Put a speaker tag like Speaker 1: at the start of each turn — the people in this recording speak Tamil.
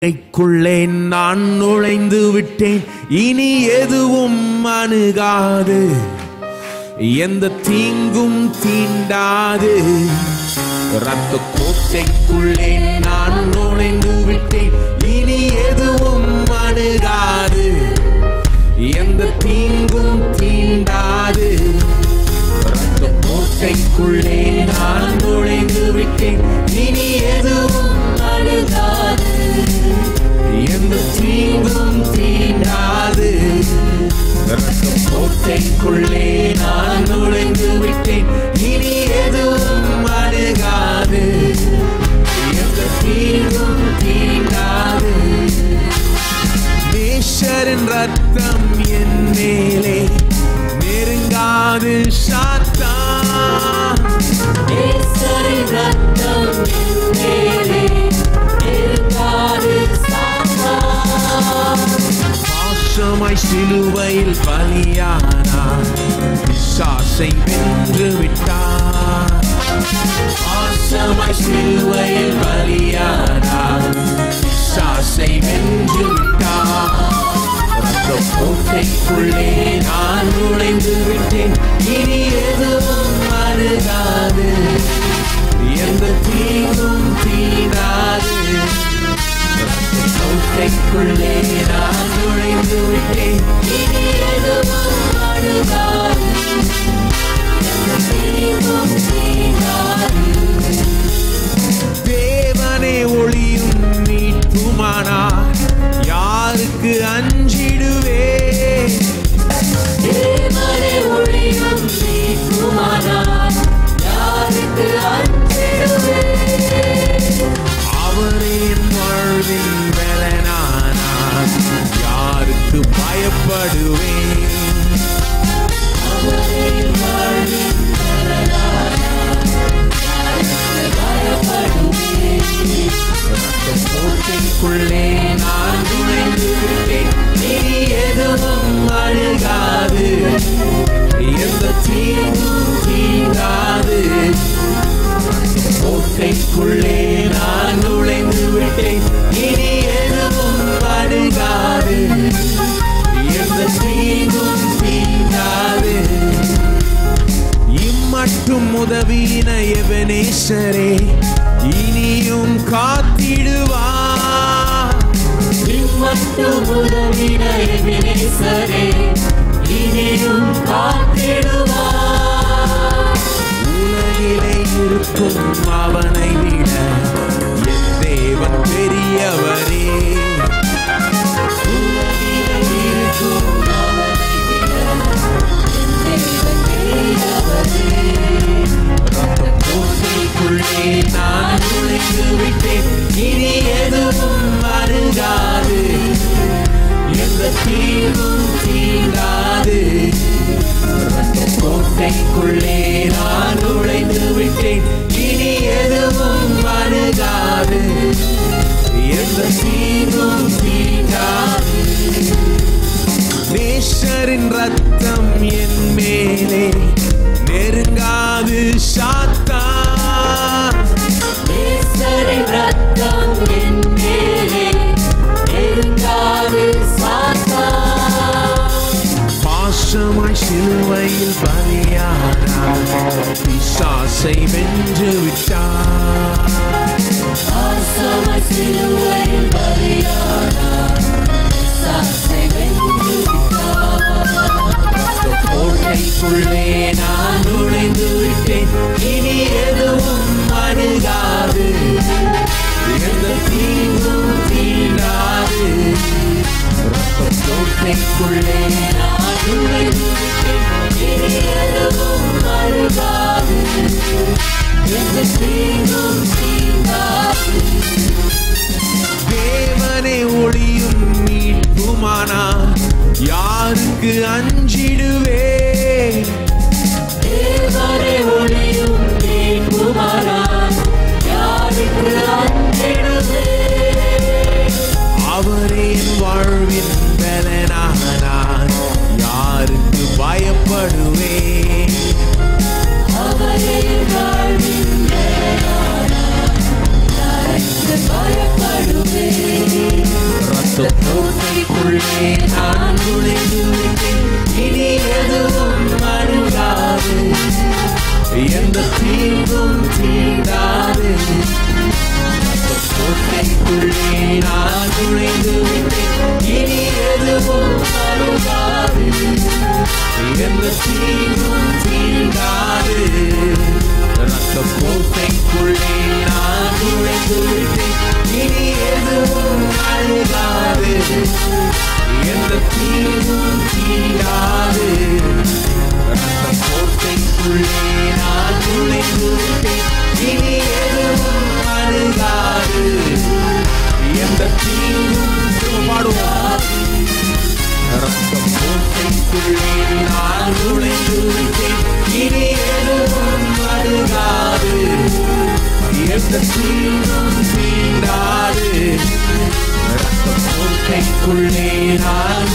Speaker 1: க்குள்ளே நான் நுழைந்து விட்டேன், இனி எதுவும் அணுகாது, எந்த தீங்கும் தீண்டாது. ரத்த கோட்டைக்குள்ளே நான் நுழைந்து விட்டேன், இனி எதுவும் அணுகாது, எந்த தீங்கும் தீண்டாது. ரத்த கோட்டைக்குள்ளே நான் நுழைந்து விட்டேன், இனி எதுவும் அணுகாது, எந்த தீங்கும் தீண்டாது. ரத்த கோட்டைக்குள்ளே நான் நுழைந்து விட்டேன், இனி எதுவும் அணுகாது, எந்த தீங்கும் தீண்டாது. நேசரின் ரத்தம் என் மேலே நெருங்காது சாத்தான்,
Speaker 2: நேசரின் ரத்தம் என் மேலே நெருங்காது சாத்தான்.
Speaker 1: பாசமாய் சிலுவையில் பலியானார், பிசாசை வென்று விட்டார். பாசமாய் சிலுவையில் பலியானார், பிசாசை வென்று விட்டார். ரத்த கோட்டைக்குள்ளே நான் நுழைந்து விட்டேன், இனி எதுவும் அணுகாது, எந்த தீங்கும் தீண்டாது. ரத்த கோட்டைக்குள்ளே நான் நுழைந்து விட்டேன்,
Speaker 2: இனி எதுவும் அணுகாது, எந்த தீங்கும் தீண்டாது.
Speaker 1: தேவனே ஒளியும் மீட்புமானார், யாருக்கு அஞ்சிடுவே.
Speaker 2: தேவனே ஒளியும் மீட்புமானார், யாருக்கு அஞ்சிடுவே.
Speaker 1: அவரே என் வாழ்வின் பலனானார், யாருக்கு பயப்படுவேன்.
Speaker 2: அவரே வாழ்வின் பலனானார், யாருக்கு பயப்படுவேன்.
Speaker 1: ரத்த கோட்டைக்குள்ளே நான் நுழைந்து விட்டேன், இனி எதுவும் அணுகாது, எந்த தீங்கும் தீண்டாது. ரத்த கோட்டைக்குள்ளே நான் நுழைந்து விட்டேன், இனி எதுவும் அணுகாது, எந்த தீங்கும் தீண்டாது. இம்மட்டும் உதவின எபனேசரே, இனியும் காத்திடுவார்.
Speaker 2: இம்மட்டும் உதவின எபினேசரே, இனியும் காத்திடுவார்.
Speaker 1: உலகிலே இருக்கும் அவனை விட என் தேவன் பெரியவரே.
Speaker 2: உலகிலே இருக்கும் அவனை விட என் தேவன் பெரியவரே.
Speaker 1: ரத்த கோட்டைக்குள்ளே நான் நுழைந்து விட்டேன், இனி எதுவும் அணுகாது, எந்த தீங்கும் தீண்டாது. ரத்த கோட்டைக்குள்ளே நான் நுழைந்து விட்டேன், இனி எதுவும் அணுகாது, எந்த தீங்கும் தீண்டாது. நேசரின் ரத்தம் என் மேலே நெருங்காது சாத்தான்,
Speaker 2: நேசரின் ரத்தம் என் மேலே நெருங்காது சாத்தான்.
Speaker 1: பாசமாய் சிலுவையில் பலியானார், பிசாசை வென்று விட்டார்.
Speaker 2: பாசமாய் சிலுவையில் பலியானார், பிசாசை வென்று விட்டார்.
Speaker 1: ரத்த கோட்டைக்குள்ளே நான் நுழைந்து விட்டேன், இனி எதுவும் அணுகாது, எந்த தீங்கும் தீண்டாது. ரத்த கோட்டைக்குள்ளே
Speaker 2: நான் நுழைந்து விட்டேன், இனி எதுவும் அணுகாது, எந்த தீங்கும் தீண்டாது.
Speaker 1: தேவனே ஒளியும் மீட்புமானார், யாருக்கு அஞ்சிடுவே.
Speaker 2: தேவனே ஒளியும் மீட்புமானார், யாருக்கு அஞ்சிடுவே.
Speaker 1: அவரே என் வாழ்வின் பலனானார், யாருக்கு பயப்படுவேன்.
Speaker 2: அவரே வாழ்வின் பலனானார், யாருக்கு பயப்படுவேன்.
Speaker 1: கோட்டைக்குள்ளே நான் நுழைந்து விட்டேன், இனி எதுவும் அணுகாது, எந்த தீங்கும் தீண்டாது. கோட்டைக்குள்ளே நான் நுழைந்து விட்டேன், இனி எதுவும் அணுகாது, எந்த தீங்கும் தீண்டாது. ரத்த கோட்டைக்குள்ளே நான் நுழைந்து விட்டேன், இனி எதுவும் அணுகாது, எந்த தீங்கும் தீண்டாது. ரத்த கோட்டைக்குள்ளே நான் நுழைந்து விட்டேன், இனி எதுவும் அணுகாது, எந்த தீங்கும் பாடுவாது. ரத்த கோட்டைக்குள்ளே நான் நுழைந்து விட்டேன், இனி எதுவும் அணுகாது, எந்த தீங்கும் தீண்டாது. ரத்த கோட்டைக்குள்ளே நான்